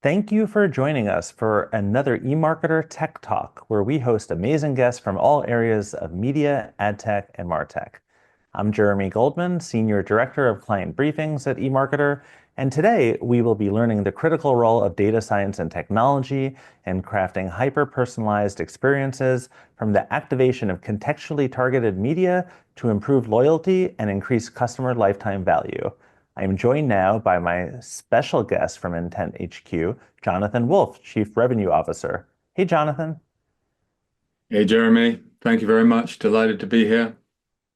Thank you for joining us for another eMarketer Tech Talk, where we host amazing guests from all areas of media, ad tech, and MarTech. I'm Jeremy Goldman, Senior Director of Client Briefings at eMarketer, and today we will be learning the critical role of data science and technology in crafting hyper-personalized experiences, from the activation of contextually targeted media to improve loyalty and increase customer lifetime value. I am joined now by my special guest from Intent HQ, Jonathan Woolf, Chief Revenue Officer. Hey, Jonathan. Hey, Jeremy. Thank you very much. Delighted to be here.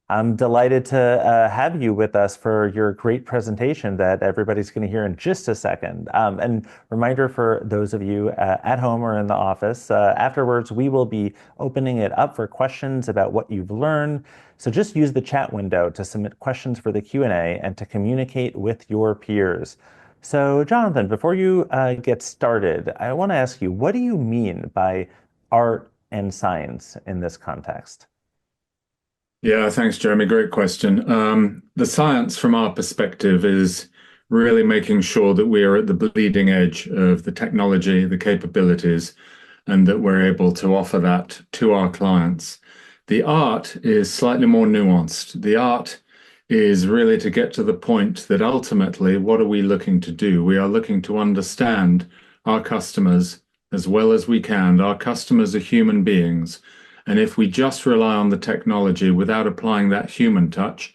I'm delighted to have you with us for your great presentation that everybody's going to hear in just a second. And reminder for those of you at home or in the office, afterwards we will be opening it up for questions about what you've learned. So just use the chat window to submit questions for the Q&A and to communicate with your peers. So Jonathan, before you get started, I want to ask you, what do you mean by art and science in this context? Yeah, thanks, Jeremy. Great question. The science from our perspective is really making sure that we are at the bleeding edge of the technology, the capabilities, and that we're able to offer that to our clients. The art is slightly more nuanced. The art is really to get to the point that ultimately, what are we looking to do? We are looking to understand our customers as well as we can. Our customers are human beings. And if we just rely on the technology without applying that human touch,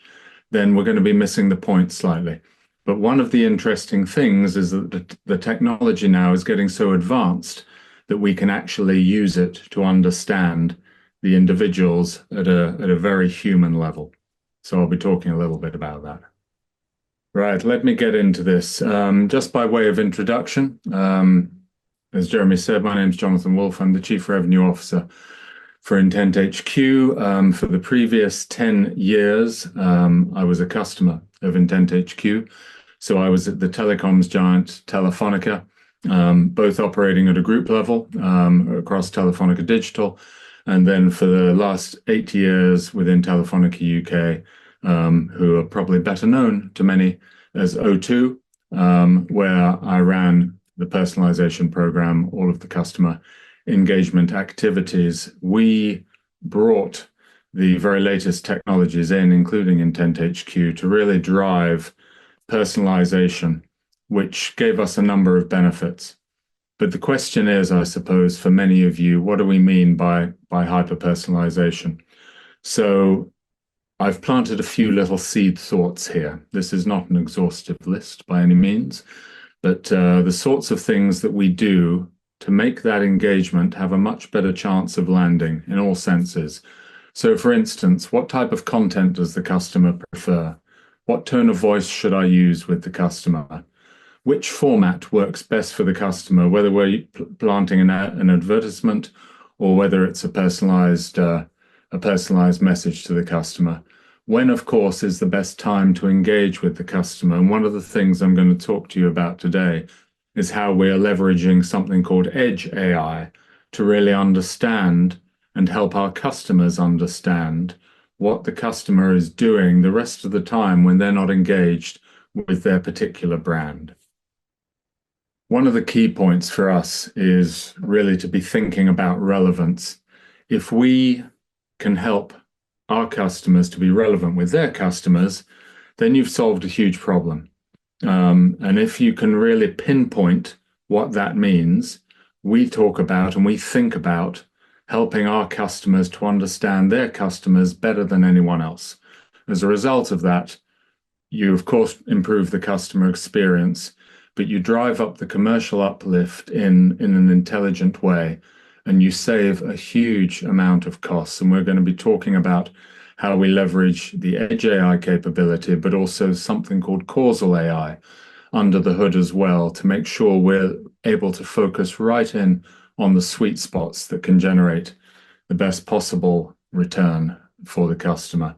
then we're going to be missing the point slightly. But one of the interesting things is that the technology now is getting so advanced that we can actually use it to understand the individuals at a very human level. So I'll be talking a little bit about that. Right, let me get into this. Just by way of introduction, as Jeremy said, my name is Jonathan Woolf. I'm the Chief Revenue Officer for Intent HQ. For the previous 10 years, I was a customer of Intent HQ. So I was at the telecoms giant Telefonica, both operating at a group level across Telefonica Digital. And then for the last 8 years within Telefonica UK, who are probably better known to many as O2, where I ran the personalization program, all of the customer engagement activities. We brought the very latest technologies in, including Intent HQ, to really drive personalization, which gave us a number of benefits. But the question is, I suppose, for many of you, what do we mean by hyper-personalization? So I've planted a few little seed thoughts here. This is not an exhaustive list by any means, but the sorts of things that we do to make that engagement have a much better chance of landing in all senses. So for instance, what type of content does the customer prefer? What tone of voice should I use with the customer? Which format works best for the customer, whether we're planting an advertisement or whether it's a personalized message to the customer? When, of course, is the best time to engage with the customer? And one of the things I'm going to talk to you about today is how we are leveraging something called Edge AI to really understand and help our customers understand what the customer is doing the rest of the time when they're not engaged with their particular brand. One of the key points for us is really to be thinking about relevance. If we can help our customers to be relevant with their customers, then you've solved a huge problem. And if you can really pinpoint what that means, we talk about and we think about helping our customers to understand their customers better than anyone else. As a result of that, you, of course, improve the customer experience, but you drive up the commercial uplift in an intelligent way, and you save a huge amount of costs. And we're going to be talking about how we leverage the Edge AI capability, but also something called causal AI under the hood as well, to make sure we're able to focus right in on the sweet spots that can generate the best possible return for the customer.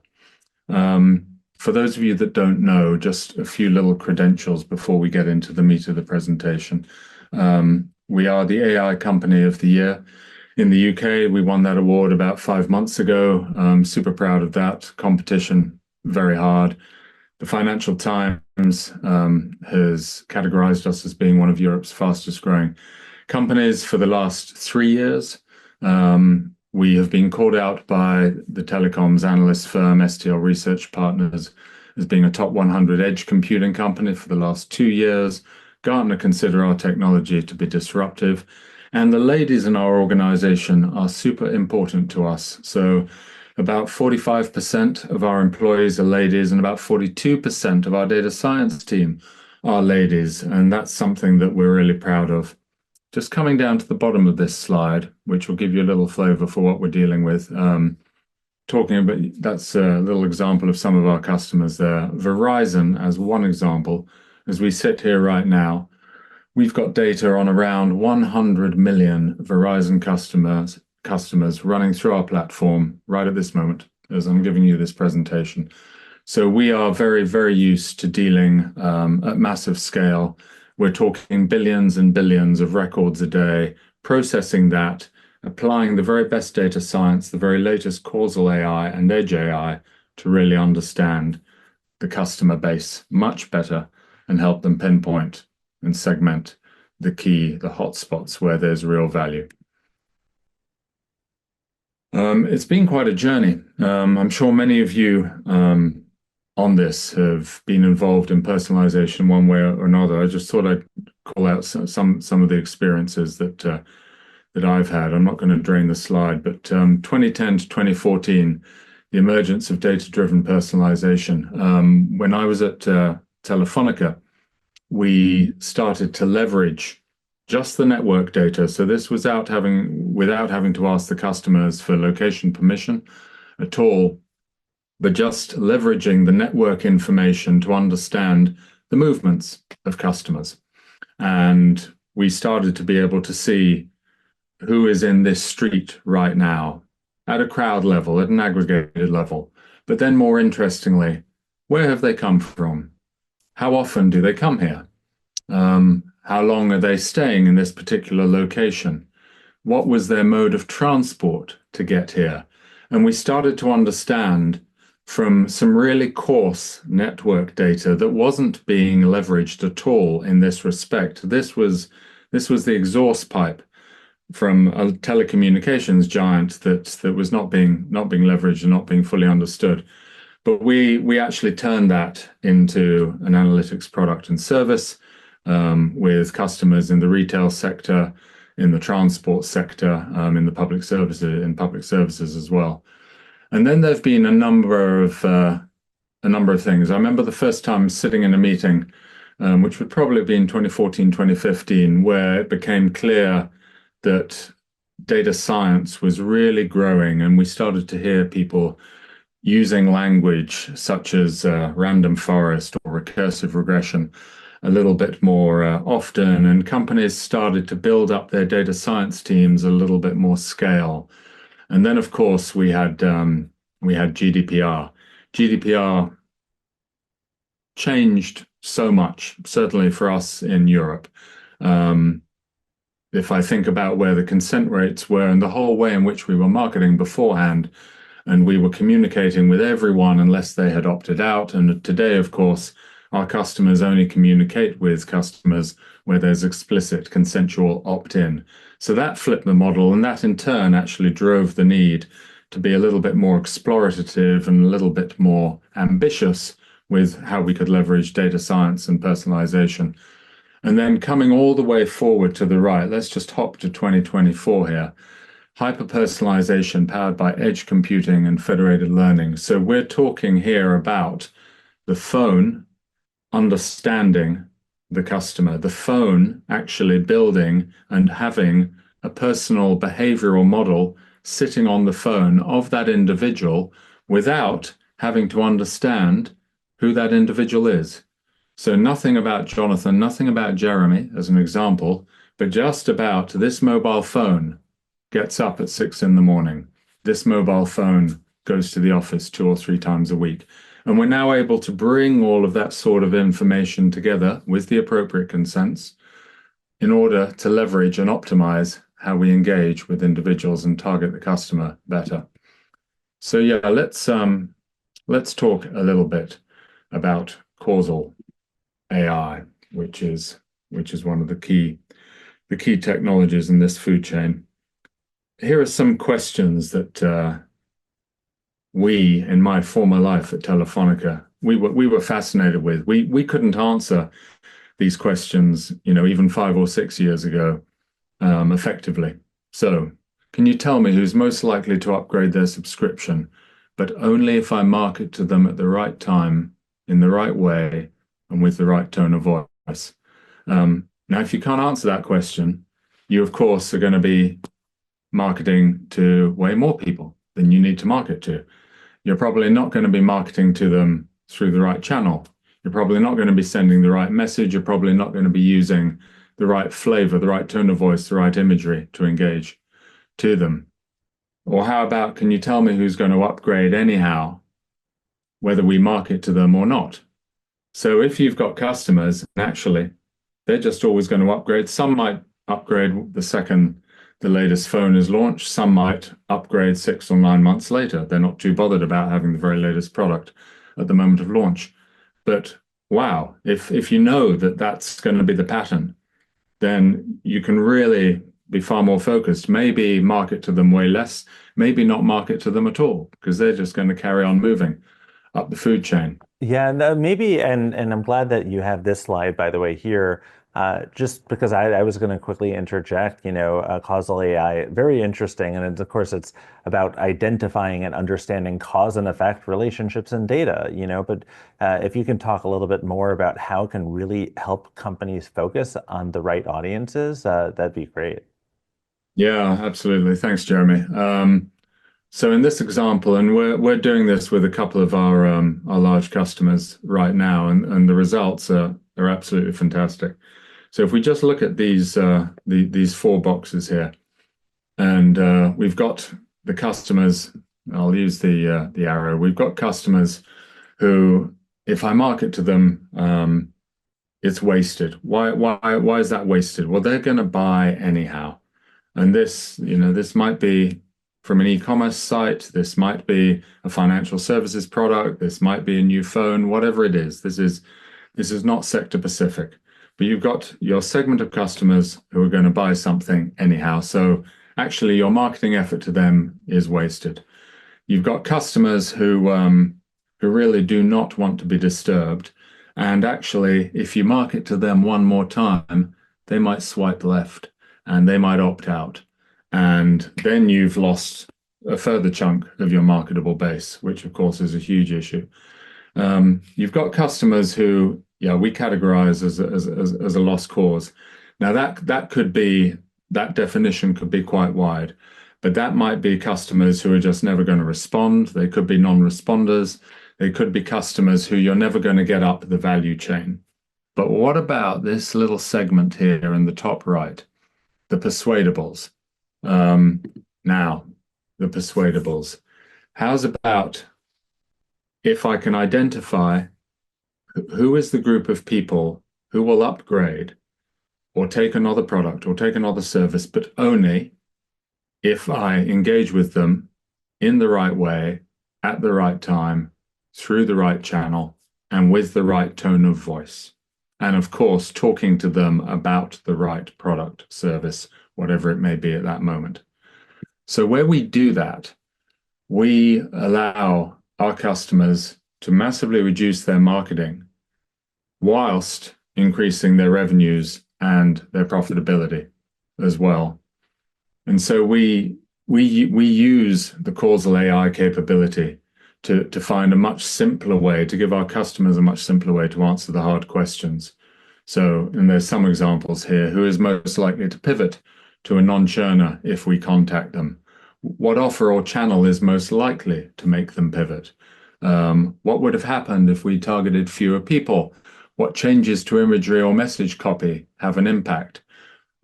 For those of you that don't know, just a few little credentials before we get into the meat of the presentation. We are the AI Company of the Year in the UK. We won that award about 5 months ago. I'm super proud of that. Competition, very hard. The Financial Times has categorized us as being one of Europe's fastest growing companies for the last 3 years. We have been called out by the telecoms analyst firm STL Research Partners as being a top 100 edge computing company for the last 2 years. Gartner consider our technology to be disruptive. And the ladies in our organization are super important to us. So about 45% of our employees are ladies, and about 42% of our data science team are ladies. And that's something that we're really proud of. Just coming down to the bottom of this slide, which will give you a little flavor for what we're dealing with. Talking about that's a little example of some of our customers there. Verizon, as one example, as we sit here right now, we've got data on around 100 million Verizon customers running through our platform right at this moment as I'm giving you this presentation. So we are very, very used to dealing at massive scale. We're talking billions and billions of records a day, processing that, applying the very best data science, the very latest causal AI and edge AI to really understand the customer base much better and help them pinpoint and segment the hotspots where there's real value. It's been quite a journey. I'm sure many of you on this have been involved in personalization one way or another. I just thought I'd call out some of the experiences that I've had. I'm not going to drain the slide, but 2010 to 2014, the emergence of data-driven personalization. When I was at Telefonica, we started to leverage just the network data. So this was without having to ask the customers for location permission at all, but just leveraging the network information to understand the movements of customers. And we started to be able to see who is in this street right now at a crowd level, at an aggregated level. But then more interestingly, where have they come from? How often do they come here? How long are they staying in this particular location? What was their mode of transport to get here? And we started to understand from some really coarse network data that wasn't being leveraged at all in this respect. This was the exhaust pipe from a telecommunications giant that was not being leveraged and not being fully understood. But we actually turned that into an analytics product and service with customers in the retail sector, in the transport sector, in public services as well. And then there've been a number of things. I remember the first time sitting in a meeting, which would probably have been 2014, 2015, where it became clear that data science was really growing, and we started to hear people using language such as random forest or recursive regression a little bit more often, and companies started to build up their data science teams a little bit more scale. And then, of course, we had GDPR. GDPR changed so much, certainly for us in Europe. If I think about where the consent rates were and the whole way in which we were marketing beforehand, and we were communicating with everyone unless they had opted out. And today, of course, our customers only communicate with customers where there's explicit consensual opt-in. So that flipped the model, and that in turn actually drove the need to be a little bit more explorative and a little bit more ambitious with how we could leverage data science and personalization. And then coming all the way forward to the right, let's just hop to 2024 here. Hyper-personalization powered by edge computing and federated learning. So we're talking here about the phone understanding the customer, the phone actually building and having a personal behavioral model sitting on the phone of that individual without having to understand who that individual is. So nothing about Jonathan, nothing about Jeremy as an example, but just about this mobile phone gets up at 6 a.m. This mobile phone goes to the office 2 or 3 times a week. And we're now able to bring all of that sort of information together with the appropriate consents in order to leverage and optimize how we engage with individuals and target the customer better. So yeah, let's talk a little bit about causal AI, which is one of the key technologies in this food chain. Here are some questions that we, in my former life at Telefonica, we were fascinated with. We couldn't answer these questions, even 5 or 6 years ago, effectively. So, can you tell me who's most likely to upgrade their subscription, but only if I market to them at the right time, in the right way, and with the right tone of voice? Now, if you can't answer that question, you, of course, are going to be marketing to way more people than you need to market to. You're probably not going to be marketing to them through the right channel. You're probably not going to be sending the right message. You're probably not going to be using the right flavor, the right tone of voice, the right imagery to engage to them. Or how about, can you tell me who's going to upgrade anyhow, whether we market to them or not? So if you've got customers, naturally, they're just always going to upgrade. Some might upgrade the second the latest phone is launched. Some might upgrade 6 or 9 months later. They're not too bothered about having the very latest product at the moment of launch. But wow, if you know that that's going to be the pattern, then you can really be far more focused. Maybe market to them way less, maybe not market to them at all, because they're just going to carry on moving up the food chain. Yeah, no, maybe, and I'm glad that you have this slide, by the way, here, just because I was going to quickly interject, causal AI, very interesting. And of course, it's about identifying and understanding cause and effect relationships and data, but if you can talk a little bit more about how it can really help companies focus on the right audiences, that'd be great. Yeah, absolutely. Thanks, Jeremy. So in this example, and we're doing this with a couple of our large customers right now, and the results are absolutely fantastic. So if we just look at these four boxes here, and we've got the customers. I'll use the arrow. We've got customers who, if I market to them, it's wasted. Why is that wasted? Well, they're going to buy anyhow. And this might be from an e-commerce site, this might be a financial services product, this might be a new phone, whatever it is. This is not sector specific, but you've got your segment of customers who are going to buy something anyhow. So actually, your marketing effort to them is wasted. You've got customers who really do not want to be disturbed, and actually, if you market to them one more time, they might swipe left and they might opt out. And then you've lost a further chunk of your marketable base, which of course is a huge issue. You've got customers who, yeah, we categorize as a lost cause. Now that definition could be quite wide, but that might be customers who are just never going to respond. They could be non-responders. They could be customers who you're never going to get up the value chain. But what about this little segment here in the top right, the persuadables? Now, the persuadables. How's about if I can identify who is the group of people who will upgrade or take another product or take another service, but only if I engage with them in the right way, at the right time, through the right channel, and with the right tone of voice. And of course, talking to them about the right product, service, whatever it may be at that moment. So where we do that, we allow our customers to massively reduce their marketing whilst increasing their revenues and their profitability as well. And so we use the causal AI capability to find a much simpler way, to give our customers a much simpler way to answer the hard questions. So, and there's some examples here. Who is most likely to pivot to a non-churner if we contact them? What offer or channel is most likely to make them pivot? What would have happened if we targeted fewer people? What changes to imagery or message copy have an impact?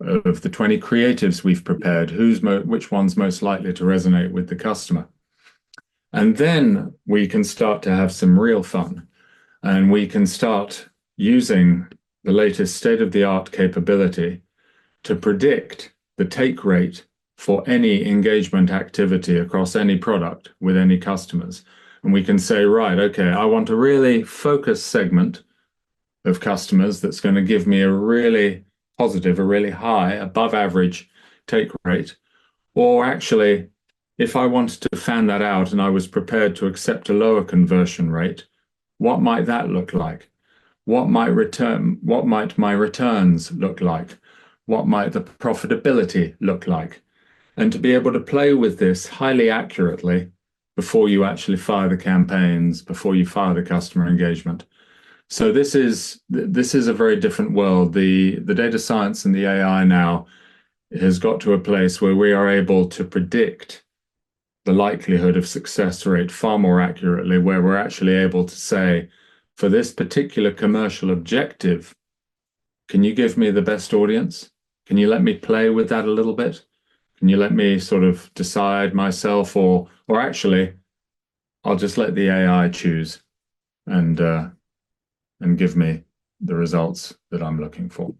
Of the 20 creatives we've prepared, which one's most likely to resonate with the customer? And then we can start to have some real fun, and we can start using the latest state-of-the-art capability to predict the take rate for any engagement activity across any product with any customers. And we can say, right, okay, I want a really focused segment of customers that's going to give me a really positive, a really high, above average take rate? Or actually, if I wanted to fan that out and I was prepared to accept a lower conversion rate, what might that look like? What might my returns look like? What might the profitability look like? And to be able to play with this highly accurately before you actually fire the campaigns, before you fire the customer engagement. So this is a very different world. The data science and the AI now has got to a place where we are able to predict the likelihood of success rate far more accurately, where we're actually able to say, for this particular commercial objective, can you give me the best audience? Can you let me play with that a little bit? Can you let me sort of decide myself, or actually, I'll just let the AI choose and give me the results that I'm looking for.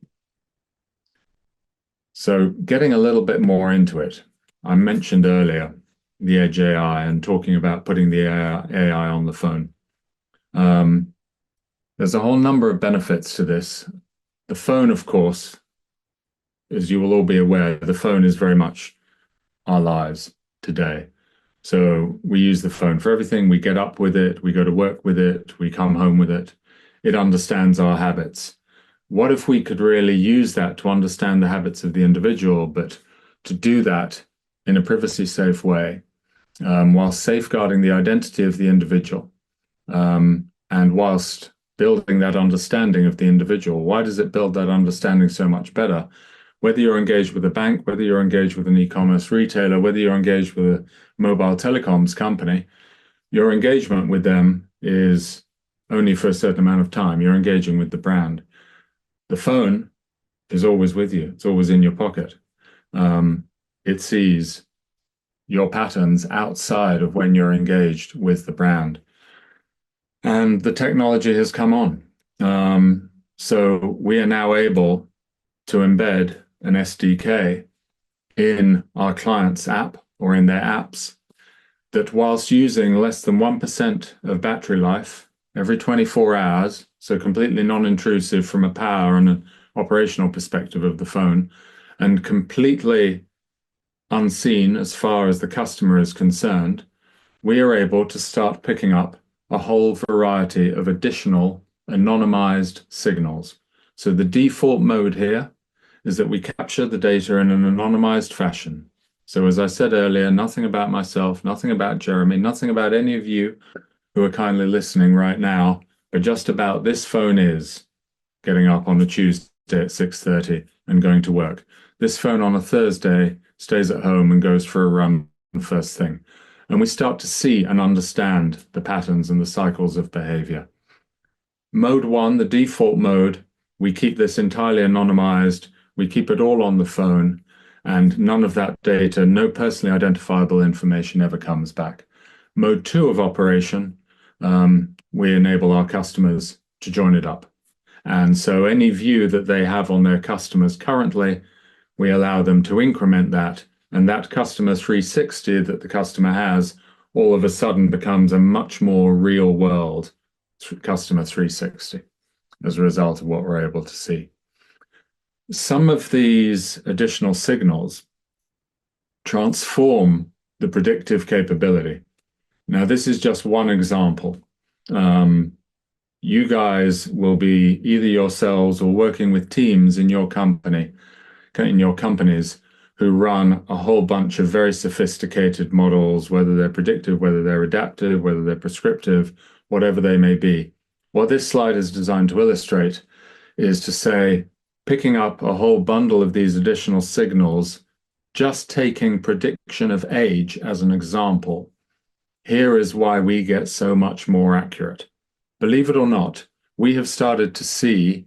So getting a little bit more into it, I mentioned earlier the Edge AI and talking about putting the AI on the phone. There's a whole number of benefits to this. The phone, of course, as you will all be aware, the phone is very much our lives today. So we use the phone for everything. We get up with it, we go to work with it, we come home with it. It understands our habits. What if we could really use that to understand the habits of the individual, but to do that in a privacy safe way, while safeguarding the identity of the individual, and whilst building that understanding of the individual? Why does it build that understanding so much better? Whether you're engaged with a bank, whether you're engaged with an e-commerce retailer, whether you're engaged with a mobile telecoms company, your engagement with them is only for a certain amount of time. You're engaging with the brand. The phone is always with you. It's always in your pocket. It sees your patterns outside of when you're engaged with the brand. And the technology has come on. So we are now able to embed an SDK in our client's app or in their apps that, whilst using less than 1% of battery life every 24 hours, so completely non-intrusive from a power and an operational perspective of the phone, and completely unseen as far as the customer is concerned, we are able to start picking up a whole variety of additional anonymized signals. So the default mode here is that we capture the data in an anonymized fashion. So as I said earlier, nothing about myself, nothing about Jeremy, nothing about any of you who are kindly listening right now, but just about this phone is getting up on a Tuesday at 6:30 and going to work. This phone on a Thursday stays at home and goes for a run first thing. And we start to see and understand the patterns and the cycles of behavior. Mode one, the default mode, we keep this entirely anonymized. We keep it all on the phone, and none of that data, no personally identifiable information ever comes back. Mode two of operation, we enable our customers to join it up. And so any view that they have on their customers currently, we allow them to increment that. And that customer 360 that the customer has all of a sudden becomes a much more real world customer 360 as a result of what we're able to see. Some of these additional signals transform the predictive capability. Now, this is just one example. You guys will be either yourselves or working with teams in your company, in your companies, who run a whole bunch of very sophisticated models, whether they're predictive, whether they're adaptive, whether they're prescriptive, whatever they may be. What this slide is designed to illustrate is to say, picking up a whole bundle of these additional signals, just taking prediction of age as an example, here is why we get so much more accurate. Believe it or not, we have started to see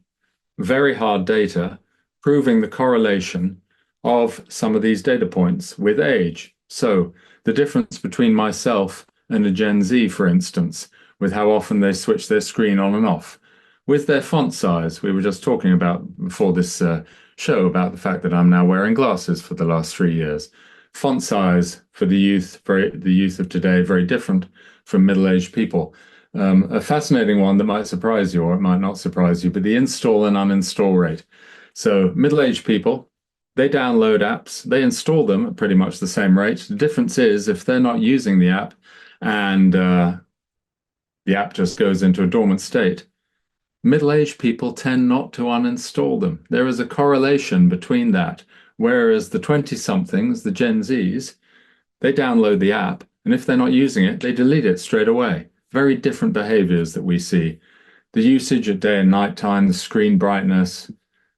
very hard data proving the correlation of some of these data points with age. So the difference between myself and a Gen Z, for instance, with how often they switch their screen on and off, with their font size. We were just talking about before this show about the fact that I'm now wearing glasses for the last 3 years. Font size for the youth of today, very different from middle-aged people. A fascinating one that might surprise you or it might not surprise you, but the install and uninstall rate. So middle-aged people, they download apps, they install them at pretty much the same rate. The difference is if they're not using the app and the app just goes into a dormant state, middle-aged people tend not to uninstall them. There is a correlation between that, whereas the 20-somethings, the Gen Zs, they download the app, and if they're not using it, they delete it straight away. Very different behaviors that we see. The usage at day and night time, the screen brightness,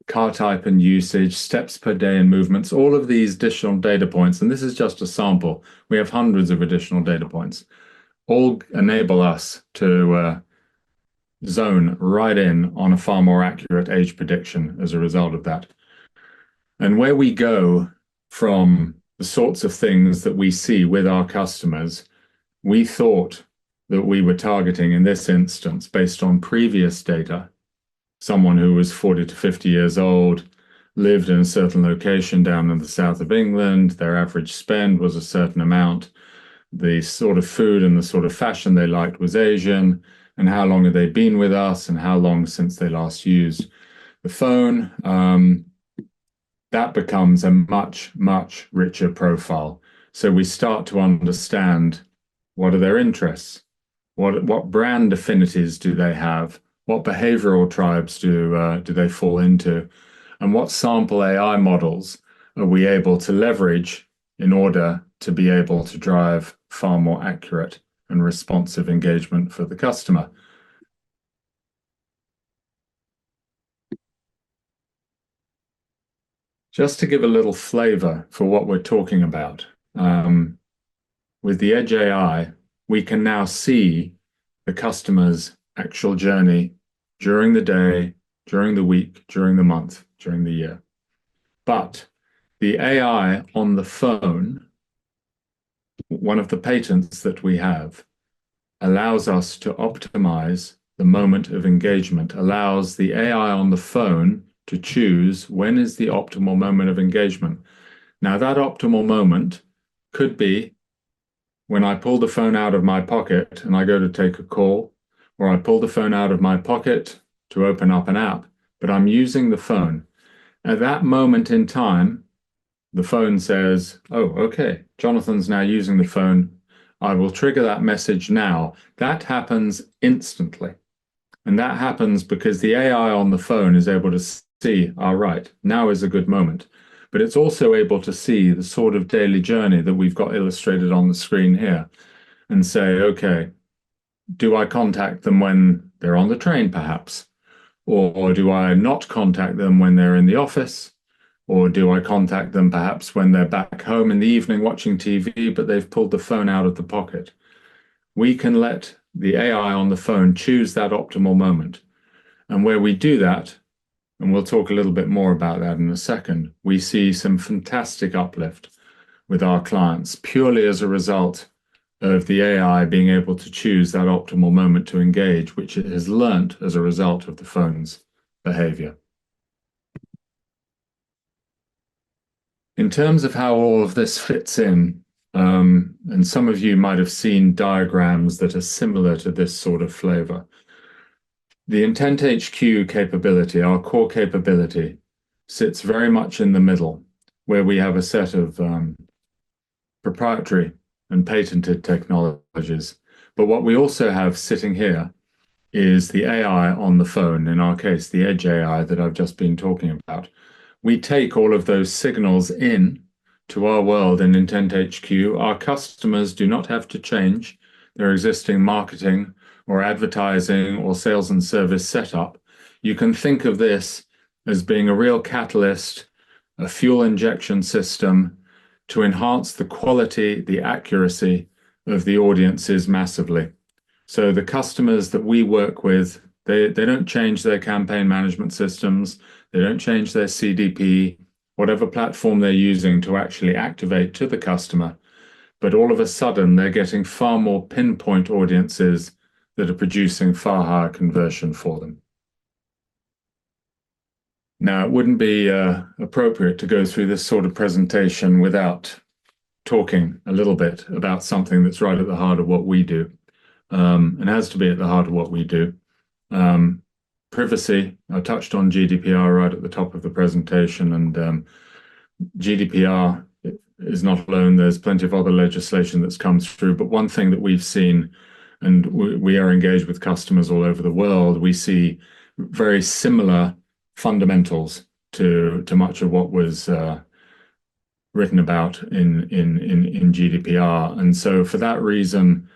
car type and usage, steps per day and movements, all of these additional data points, and this is just a sample. We have hundreds of additional data points, all enable us to zone right in on a far more accurate age prediction as a result of that. And where we go from the sorts of things that we see with our customers, we thought that we were targeting in this instance based on previous data, someone who was 40 to 50 years old, lived in a certain location down in the south of England, their average spend was a certain amount, the sort of food and the sort of fashion they liked was Asian, and how long had they been with us and how long since they last used the phone. That becomes a much, much richer profile. So we start to understand what are their interests, what brand affinities do they have, what behavioral tribes do they fall into, and what sample AI models are we able to leverage in order to be able to drive far more accurate and responsive engagement for the customer. Just to give a little flavor for what we're talking about, with the Edge AI, we can now see the customer's actual journey during the day, during the week, during the month, during the year. But the AI on the phone, one of the patents that we have, allows us to optimize the moment of engagement, allows the AI on the phone to choose when is the optimal moment of engagement. Now, that optimal moment could be when I pull the phone out of my pocket and I go to take a call, or I pull the phone out of my pocket to open up an app, but I'm using the phone. At that moment in time, the phone says, oh, okay, Jonathan's now using the phone. I will trigger that message now. That happens instantly. And that happens because the AI on the phone is able to see, all right, now is a good moment. But it's also able to see the sort of daily journey that we've got illustrated on the screen here and say, okay, do I contact them when they're on the train, perhaps? Or do I not contact them when they're in the office? Or do I contact them perhaps when they're back home in the evening watching TV, but they've pulled the phone out of the pocket? We can let the AI on the phone choose that optimal moment. And where we do that, and we'll talk a little bit more about that in a second, we see some fantastic uplift with our clients purely as a result of the AI being able to choose that optimal moment to engage, which it has learnt as a result of the phone's behavior. In terms of how all of this fits in, and some of you might have seen diagrams that are similar to this sort of flavor. The Intent HQ capability, our core capability, sits very much in the middle, where we have a set of proprietary and patented technologies. But what we also have sitting here is the AI on the phone, in our case, the Edge AI that I've just been talking about. We take all of those signals in to our world in Intent HQ. Our customers do not have to change their existing marketing or advertising or sales and service setup. You can think of this as being a real catalyst, a fuel injection system to enhance the quality, the accuracy of the audiences massively. So the customers that we work with, they don't change their campaign management systems, they don't change their CDP, whatever platform they're using to actually activate to the customer. But all of a sudden, they're getting far more pinpoint audiences that are producing far higher conversion for them. Now, it wouldn't be appropriate to go through this sort of presentation without talking a little bit about something that's right at the heart of what we do. and has to be at the heart of what we do. Um, Privacy, I touched on GDPR right at the top of the presentation, and GDPR is not alone. There's plenty of other legislation that's come through. But one thing that we've seen, and we are engaged with customers all over the world, we see very similar fundamentals to much of what was written about in GDPR. And so for that reason,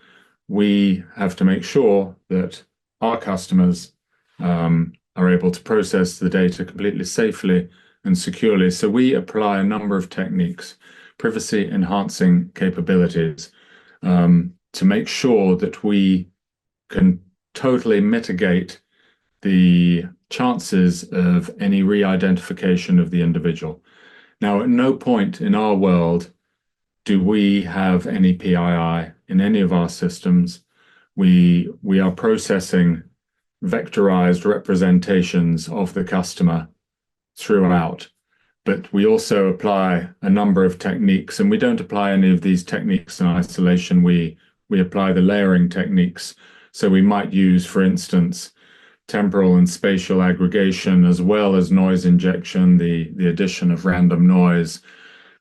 we have to make sure that our customers are able to process the data completely safely and securely. So we apply a number of techniques, privacy enhancing capabilities, to make sure that we can totally mitigate the chances of any re-identification of the individual. Now, at no point in our world do we have any PII in any of our systems. We are processing vectorized representations of the customer throughout, but we also apply a number of techniques, and we don't apply any of these techniques in isolation. We apply the layering techniques. So we might use, for instance, temporal and spatial aggregation, as well as noise injection, the addition of random noise,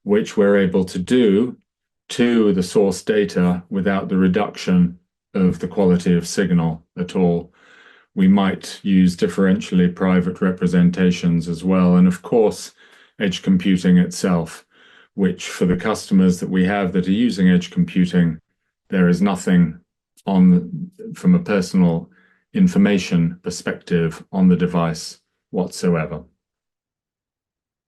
which we're able to do to the source data without the reduction of the quality of signal at all. We might use differentially private representations as well. And of course, edge computing itself, which for the customers that we have that are using edge computing, there is nothing on from a personal information perspective on the device whatsoever.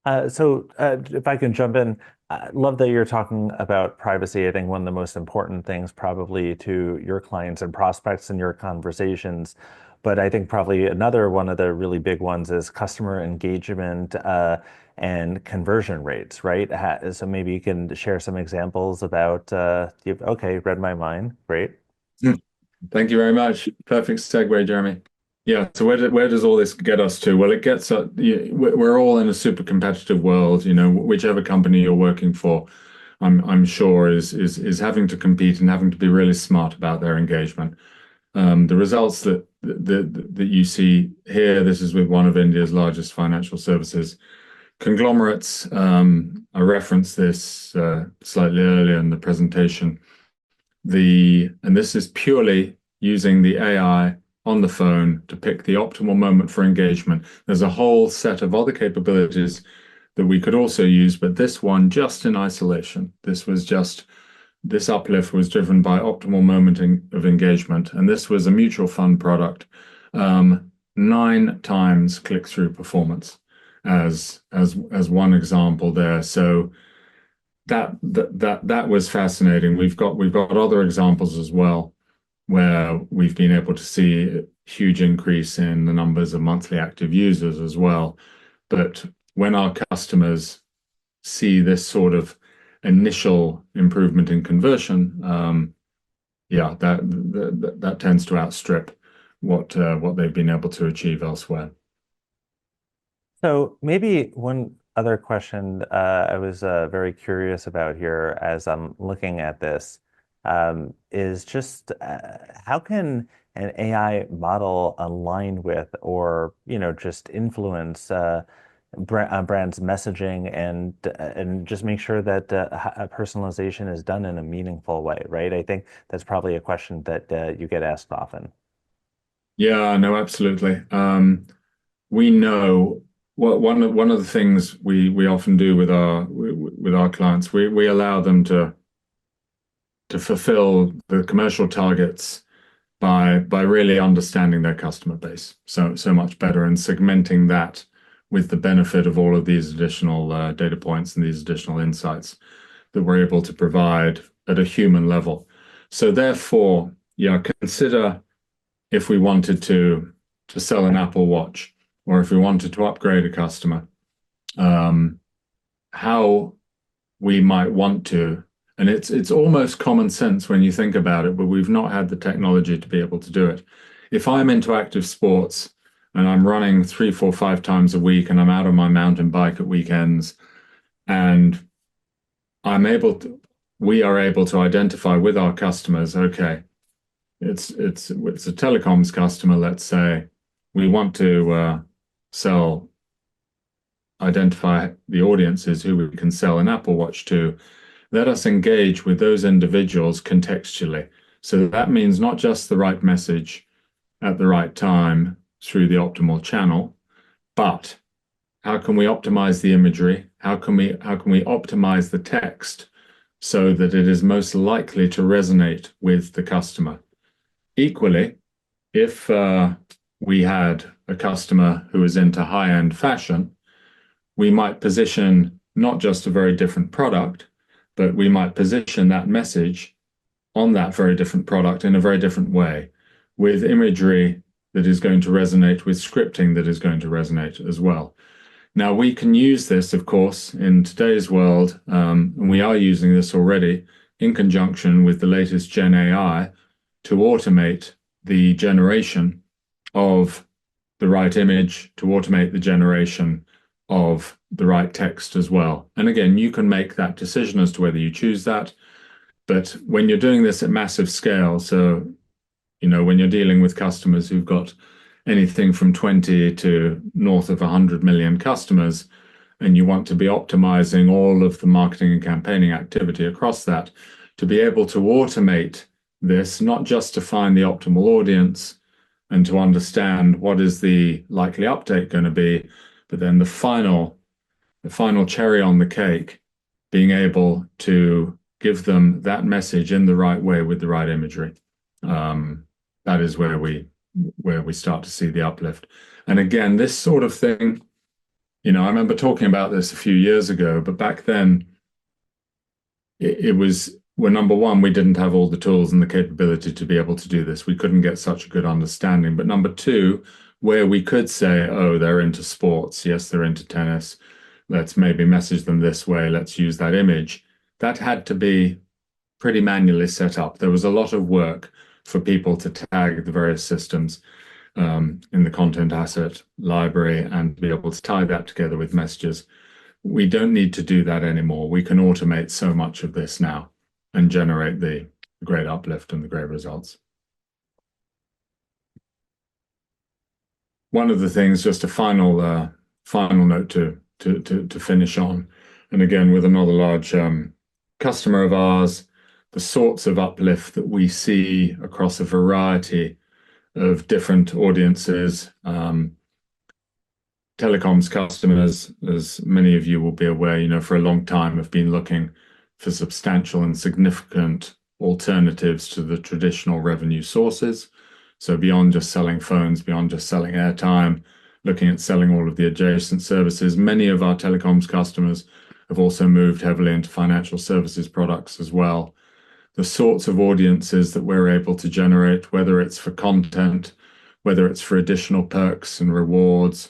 If I can jump in, I love that you're talking about privacy. I think one of the most important things probably to your clients and prospects in your conversations. But I think probably another one of the really big ones is customer engagement and conversion rates, right? So maybe you can share some examples about, okay, read my mind. Great. Thank you very much. Perfect segue, Jeremy. Yeah, so where does all this get us to? Well, it gets we're all in a super competitive world, whichever company you're working for, I'm sure is having to compete and having to be really smart about their engagement. The results that you see here, this is with one of India's largest financial services conglomerates. I referenced this slightly earlier in the presentation. And this is purely using the AI on the phone to pick the optimal moment for engagement. There's a whole set of other capabilities that we could also use, but this one just in isolation. This uplift was driven by optimal moment of engagement, and this was a mutual fund product. 9 times click-through performance as one example there. So that was fascinating. We've got other examples as well where we've been able to see a huge increase in the numbers of monthly active users as well. But when our customers see this sort of initial improvement in conversion, yeah, that tends to outstrip what they've been able to achieve elsewhere. So maybe one other question I was very curious about here as I'm looking at this is just how can an AI model align with or just influence brand's messaging and just make sure that personalization is done in a meaningful way, right? I think that's probably a question that you get asked often. Yeah, no, absolutely. We know one of the things we often do with our clients, we allow them to fulfill the commercial targets by really understanding their customer base so much better and segmenting that with the benefit of all of these additional data points and these additional insights that we're able to provide at a human level. So therefore, yeah, consider if we wanted to sell an Apple Watch or if we wanted to upgrade a customer, how we might want to. And it's almost common sense when you think about it, but we've not had the technology to be able to do it. If I'm into active sports and I'm running 3, 4, 5 times a week and I'm out on my mountain bike at weekends and we are able to identify with our customers, okay, it's a telecoms customer, let's say. We want to sell, identify the audiences who we can sell an Apple Watch to. Let us engage with those individuals contextually. So that means not just the right message at the right time through the optimal channel, but how can we optimize the imagery? How can we optimize the text so that it is most likely to resonate with the customer? Equally, if we had a customer who is into high-end fashion, we might position not just a very different product, but we might position that message on that very different product in a very different way, with imagery that is going to resonate, with scripting that is going to resonate as well. Now, we can use this, of course, in today's world, and we are using this already in conjunction with the latest Gen AI to automate the generation of the right image, to automate the generation of the right text as well. And again, you can make that decision as to whether you choose that. But when you're doing this at massive scale, so when you're dealing with customers who've got anything from 20 to north of 100 million customers, and you want to be optimizing all of the marketing and campaigning activity across that, to be able to automate this, not just to find the optimal audience and to understand what is the likely uptake going to be, but then the final cherry on the cake, being able to give them that message in the right way with the right imagery. That is where we start to see the uplift. And again, this sort of thing, I remember talking about this a few years ago, but back then it was, well, number one, we didn't have all the tools and the capability to be able to do this. We couldn't get such a good understanding. But number two, where we could say, oh, they're into sports. Yes, they're into tennis. Let's maybe message them this way. Let's use that image. That had to be pretty manually set up. There was a lot of work for people to tag the various systems in the content asset library and be able to tie that together with messages. We don't need to do that anymore. We can automate so much of this now and generate the great uplift and the great results. One of the things, just a final note to finish on, and again with another large customer of ours, the sorts of uplift that we see across a variety of different audiences. Telecoms customers, as many of you will be aware, for a long time have been looking for substantial and significant alternatives to the traditional revenue sources. So beyond just selling phones, beyond just selling airtime, looking at selling all of the adjacent services, many of our telecoms customers have also moved heavily into financial services products as well. The sorts of audiences that we're able to generate, whether it's for content, whether it's for additional perks and rewards,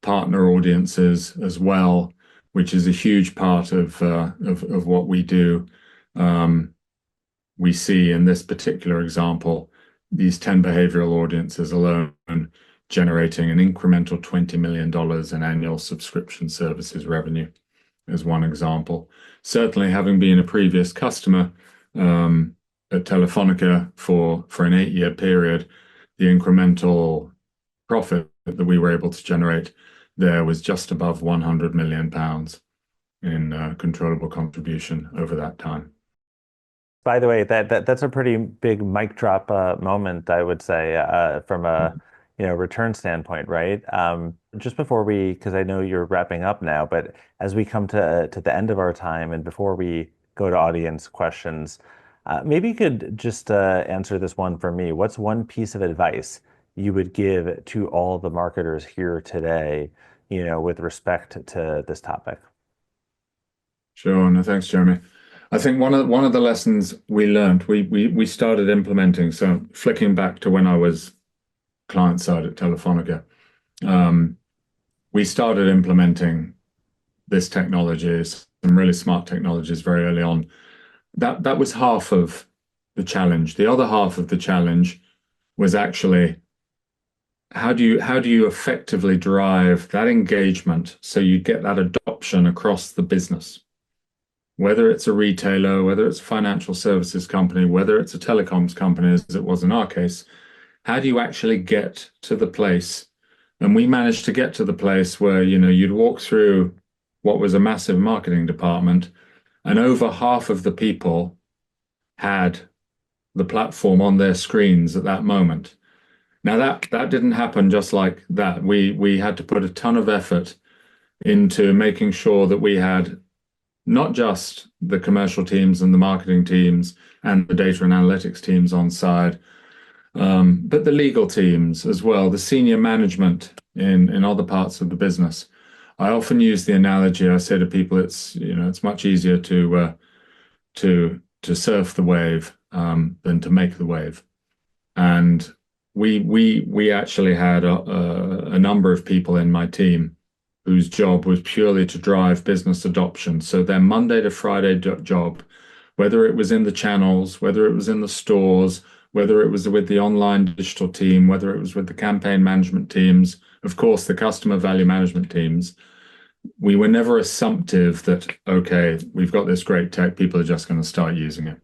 partner audiences as well, which is a huge part of what we do. We see in this particular example, these 10 behavioral audiences alone generating an incremental $20 million in annual subscription services revenue as one example. Certainly, having been a previous customer at Telefonica for an 8-year period, the incremental profit that we were able to generate there was just above 100 million pounds in controllable contribution over that time. By the way, that's a pretty big mic drop moment, I would say, from a return standpoint, right? Just before because I know you're wrapping up now, but as we come to the end of our time and before we go to audience questions, maybe you could just answer this one for me. What's one piece of advice you would give to all the marketers here today, with respect to this topic? Sure. No, thanks, Jeremy. I think one of the lessons we learned, we started implementing. So flicking back to when I was client side at Telefonica, we started implementing this technology, some really smart technologies very early on. That was half of the challenge. The other half of the challenge was actually how do you effectively drive that engagement so you get that adoption across the business? whether it's a retailer, whether it's a financial services company, whether it's a telecoms company, as it was in our case, how do you actually get to the place? And we managed to get to the place where, you'd walk through what was a massive marketing department, and over half of the people had the platform on their screens at that moment. Now that didn't happen just like that. We had to put a ton of effort into making sure that we had not just the commercial teams and the marketing teams and the data and analytics teams on side, but the legal teams as well, the senior management in other parts of the business. I often use the analogy. I say to people, it's much easier to surf the wave than to make the wave. And we actually had a number of people in my team whose job was purely to drive business adoption. So their Monday to Friday job, whether it was in the channels, whether it was in the stores, whether it was with the online digital team, whether it was with the campaign management teams, of course, the customer value management teams, we were never assumptive that, okay, we've got this great tech, people are just going to start using it.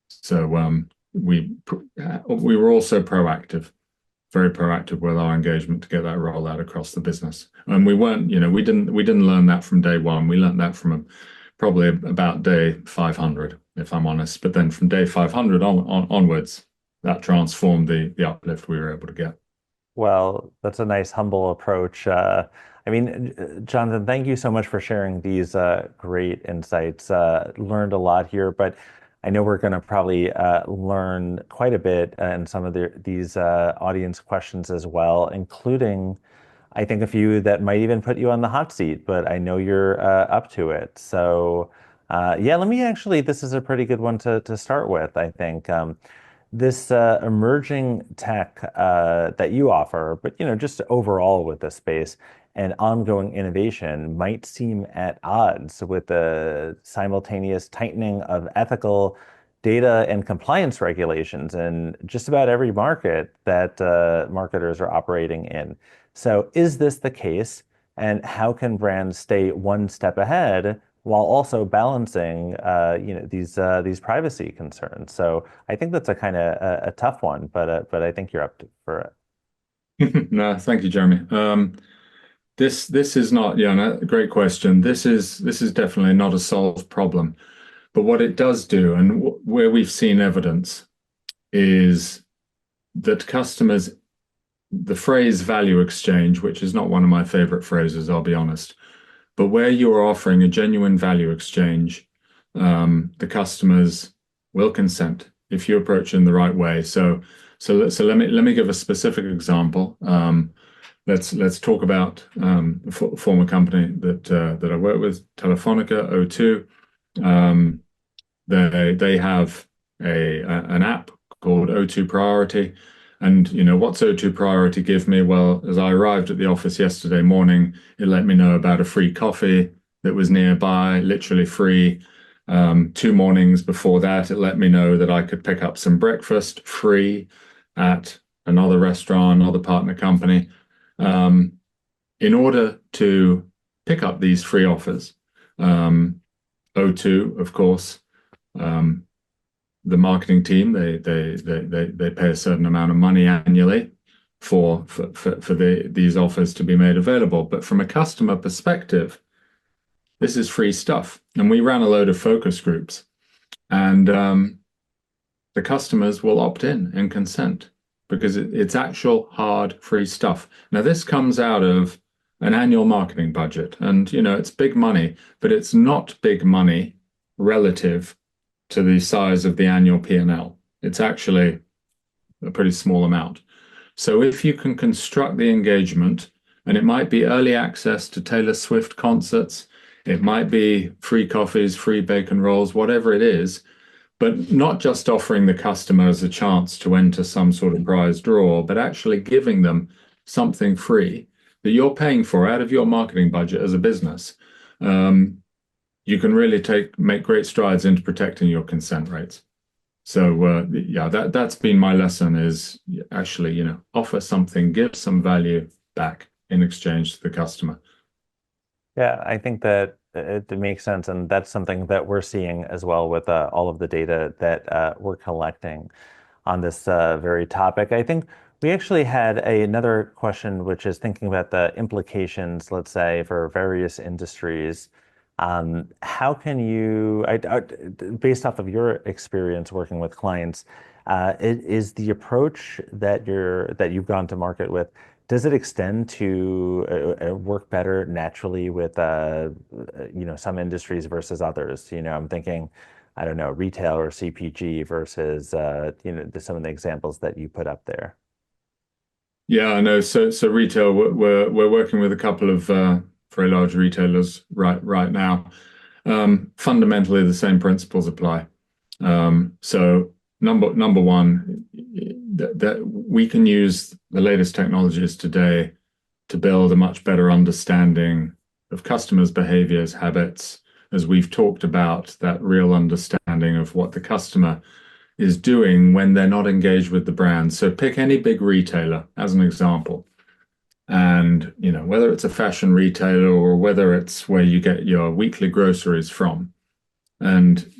So we were also proactive, very proactive with our engagement to get that roll out across the business. And we weren't, we didn't learn that from day one. We learned that from probably about day 500, if I'm honest. But then from day 500 onwards, that transformed the uplift we were able to get. Well, that's a nice, humble approach. Jonathan, thank you so much for sharing these great insights. Learned a lot here, but I know we're going to probably learn quite a bit in some of these audience questions as well, including, I think, a few that might even put you on the hot seat, but I know you're up to it. So, yeah, this is a pretty good one to start with, I think. This emerging tech that you offer, but just overall with the space and ongoing innovation might seem at odds with the simultaneous tightening of ethical data and compliance regulations in just about every market that marketers are operating in. So, is this the case? And how can brands stay one step ahead while also balancing, these privacy concerns? So I think that's a kind of a tough one, but I think you're for it. No, thank you, Jeremy. This is not, yeah, no, great question. This is definitely not a solved problem. But what it does do, and where we've seen evidence, is that customers, the phrase value exchange, which is not one of my favorite phrases, I'll be honest, but where you are offering a genuine value exchange, the customers will consent if you approach in the right way. So let me give a specific example. Let's talk about a former company that I work with, Telefonica O2. They have an app called O2 Priority. And what's O2 Priority give me? Well, as I arrived at the office yesterday morning, it let me know about a free coffee that was nearby, literally free. 2 mornings before that, it let me know that I could pick up some breakfast free at another restaurant, another partner company. In order to pick up these free offers, O2, of course, the marketing team, they pay a certain amount of money annually for these offers to be made available. But from a customer perspective, this is free stuff. And we ran a load of focus groups, and the customers will opt in and consent because it's actual hard free stuff. Now, this comes out of an annual marketing budget, and it's big money, but it's not big money relative to the size of the annual P&L. It's actually a pretty small amount. So if you can construct the engagement, and it might be early access to Taylor Swift concerts, it might be free coffees, free bacon rolls, whatever it is, but not just offering the customers a chance to enter some sort of prize draw, but actually giving them something free that you're paying for out of your marketing budget as a business. You can really make great strides into protecting your consent rates. So yeah, that's been my lesson, is actually, offer something, give some value back in exchange to the customer. Yeah, I think that it makes sense, and that's something that we're seeing as well with all of the data that we're collecting on this very topic. I think we actually had another question, which is thinking about the implications, let's say, for various industries. How can you, based off of your experience working with clients, is the approach that you've gone to market with, does it extend to work better naturally with some industries versus others? I'm thinking, I don't know, retail or CPG versus some of the examples that you put up there. Yeah, I know. So retail, we're working with a couple of very large retailers right now. Fundamentally, the same principles apply. So number one, that we can use the latest technologies today to build a much better understanding of customers' behaviors, habits, as we've talked about, that real understanding of what the customer is doing when they're not engaged with the brand. So pick any big retailer as an example. And, whether it's a fashion retailer or whether it's where you get your weekly groceries from. And,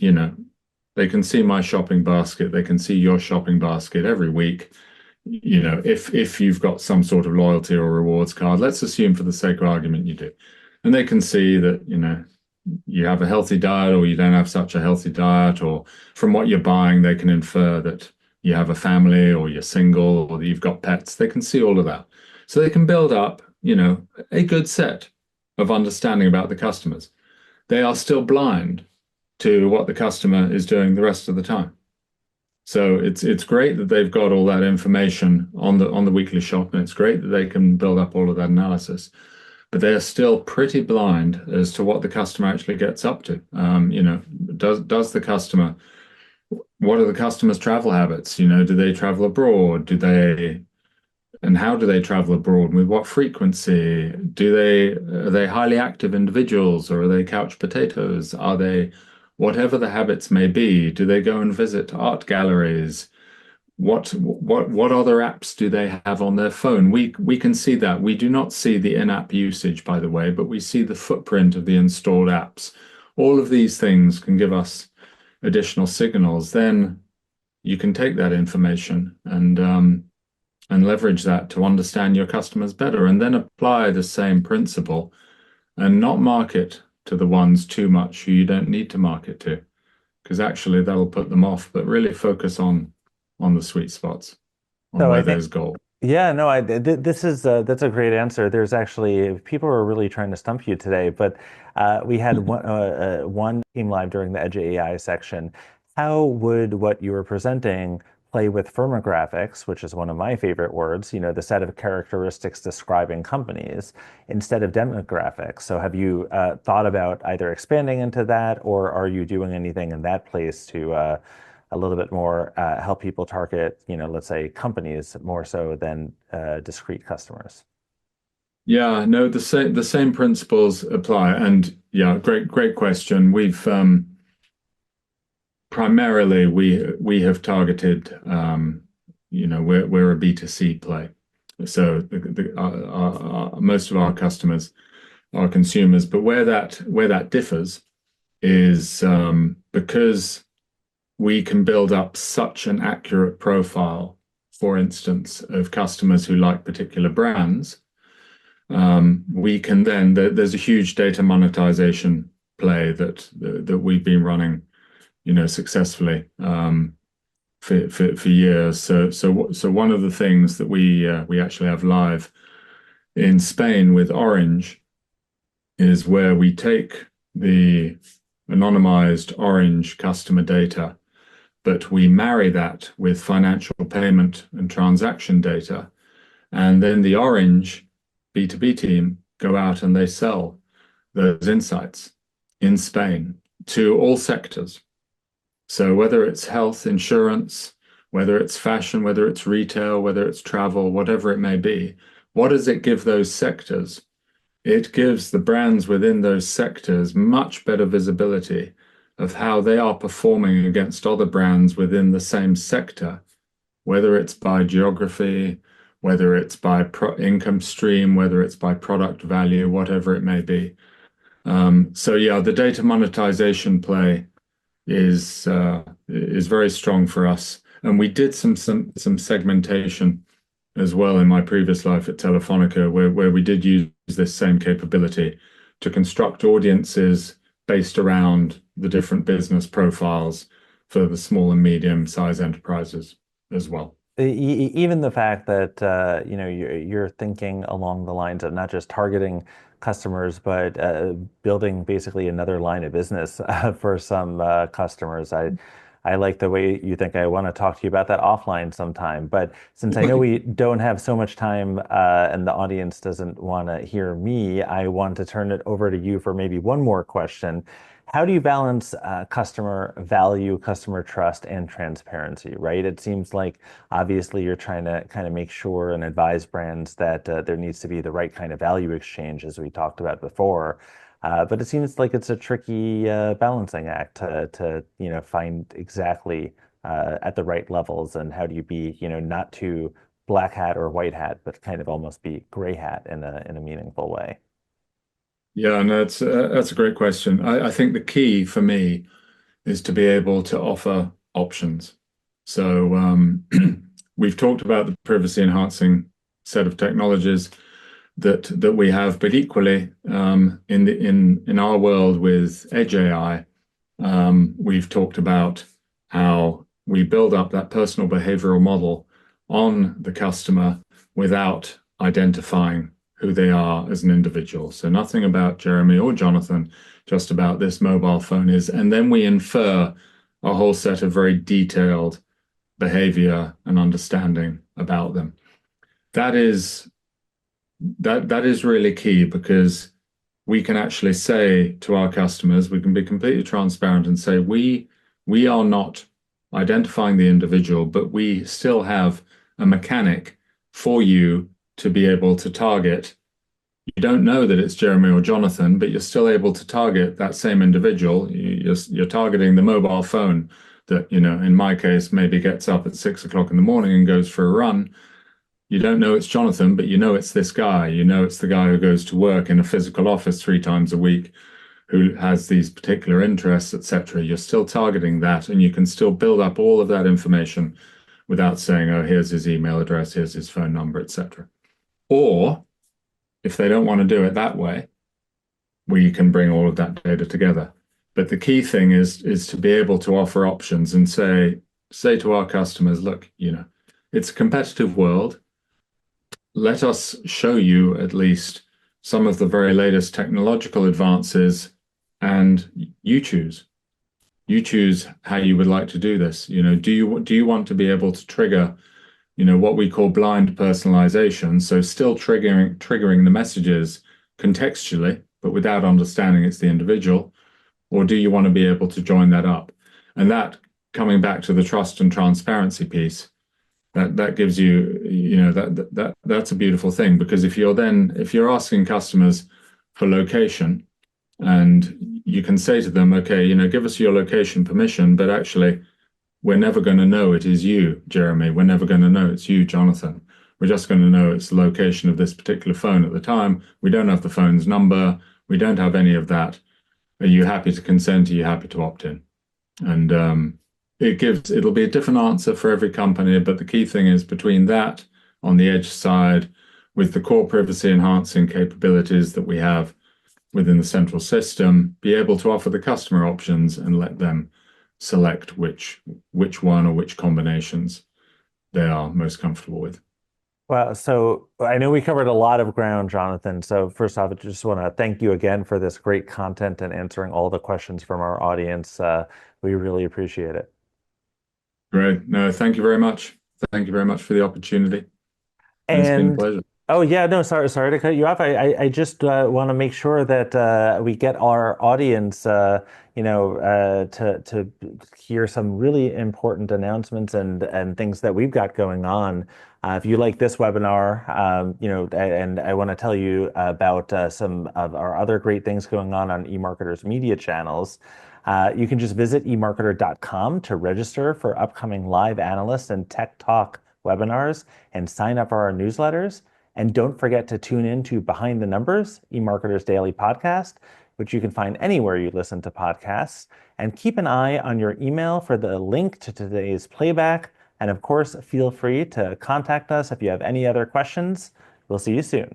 they can see my shopping basket, they can see your shopping basket every week. If you've got some sort of loyalty or rewards card, let's assume for the sake of argument you do. And they can see that, you have a healthy diet or you don't have such a healthy diet, or from what you're buying, they can infer that you have a family or you're single or that you've got pets. They can see all of that. So they can build up, a good set of understanding about the customers. They are still blind to what the customer is doing the rest of the time. So it's great that they've got all that information on the weekly shop, and it's great that they can build up all of that analysis. But they are still pretty blind as to what the customer actually gets up to. Does the customer, what are the customer's travel habits? Do they travel abroad? And how do they travel abroad? With what frequency? Are they highly active individuals, or are they couch potatoes? Are they, whatever the habits may be, do they go and visit art galleries? What other apps do they have on their phone? We can see that. We do not see the in-app usage, by the way, but we see the footprint of the installed apps. All of these things can give us additional signals. Then you can take that information and leverage that to understand your customers better, and then apply the same principle and not market to the ones too much who you don't need to market to, because actually that'll put them off, but really focus on the sweet spots, on So I where think, there's gold. yeah, no, this is that's a great answer. There's actually people are really trying to stump you today, but we had one came live during the Edge AI section. How would what you were presenting play with firmographics, which is one of my favorite words, the set of characteristics describing companies instead of demographics? So have you thought about either expanding into that, or are you doing anything in that place to a little bit more help people target, let's say companies more so than discrete customers? Yeah, no, the same principles apply. And yeah, great question. We've primarily we have targeted, we're a B2C play. So most of our customers are consumers, but where that differs is because we can build up such an accurate profile, for instance, of customers who like particular brands. We can then, there's a huge data monetization play that we've been running, successfully for years. So one of the things that we actually have live in Spain with Orange is where we take the anonymized Orange customer data, but we marry that with financial payment and transaction data. And then the Orange B2B team go out and they sell those insights in Spain to all sectors. So whether it's health insurance, whether it's fashion, whether it's retail, whether it's travel, whatever it may be, what does it give those sectors? It gives the brands within those sectors much better visibility of how they are performing against other brands within the same sector, whether it's by geography, whether it's by income stream, whether it's by product value, whatever it may be. So yeah, the data monetization play is very strong for us, and we did some segmentation as well in my previous life at Telefonica, where we did use this same capability to construct audiences based around the different business profiles for the small and medium-sized enterprises as well. Even the fact that you're thinking along the lines of not just targeting customers, but building basically another line of business for some customers. I like the way you think. I want to talk to you about that offline sometime. But since I know we don't have so much time and the audience doesn't want to hear me, I want to turn it over to you for maybe one more question. How do you balance customer value, customer trust, and transparency, right? It seems like obviously you're trying to kind of make sure and advise brands that there needs to be the right kind of value exchange, as we talked about before. But it seems like it's a tricky balancing act to find exactly at the right levels, and how do you be, not too black hat or white hat, but kind of almost be gray hat in a meaningful way. Yeah, no, that's a great question. I think the key for me is to be able to offer options. So we've talked about the privacy enhancing set of technologies that we have, but equally in our world with Edge AI, we've talked about how we build up that personal behavioral model on the customer without identifying who they are as an individual. So nothing about Jeremy or Jonathan, just about this mobile phone is. And then we infer a whole set of very detailed behavior and understanding about them. That is that is really key because we can actually say to our customers, we can be completely transparent and say we are not identifying the individual, but we still have a mechanic for you to be able to target. You don't know that it's Jeremy or Jonathan, but you're still able to target that same individual. You're targeting the mobile phone that, in my case, maybe gets up at 6 o'clock in the morning and goes for a run. You don't know it's Jonathan, but you know it's this guy. You know it's the guy who goes to work in a physical office 3 times a week, who has these particular interests, etc. You're still targeting that, and you can still build up all of that information without saying, oh, here's his email address, here's his phone number, etc. Or if they don't want to do it that way, we can bring all of that data together. But the key thing is to be able to offer options and say to our customers, look, it's a competitive world. Let us show you at least some of the very latest technological advances, and you choose. You choose how you would like to do this. Do you want to be able to trigger, what we call blind personalization? So still triggering the messages contextually, but without understanding it's the individual, or do you want to be able to join that up? And that, coming back to the trust and transparency piece, that gives you, that's a beautiful thing, because if you're asking customers for location, and you can say to them, okay, give us your location permission, but actually we're never going to know it is you, Jeremy. We're never going to know it's you, Jonathan. We're just going to know it's the location of this particular phone at the time. We don't have the phone's number. We don't have any of that. Are you happy to consent? Are you happy to opt in? And it'll be a different answer for every company, but the key thing is between that on the edge side with the core privacy enhancing capabilities that we have within the central system, be able to offer the customer options and let them select which one or which combinations they are most comfortable with. Well, so I know we covered a lot of ground, Jonathan. So first off, I just want to thank you again for this great content and answering all the questions from our audience. We really appreciate it. Great. No, thank you very much. Thank you very much for the opportunity. It's been a And pleasure. oh yeah, no, sorry to cut you off. I just want to make sure that we get our audience, to hear some really important announcements and things that we've got going on. If you like this webinar, and I want to tell you about some of our other great things going on eMarketer's media channels. You can just visit eMarketer.com to register for upcoming live analyst and tech talk webinars and sign up for our newsletters. And don't forget to tune in to Behind the Numbers, eMarketer's daily podcast. which you can find anywhere you listen to podcasts. And keep an eye on your email for the link to today's playback. And of course, feel free to contact us if you have any other questions. We'll see you soon.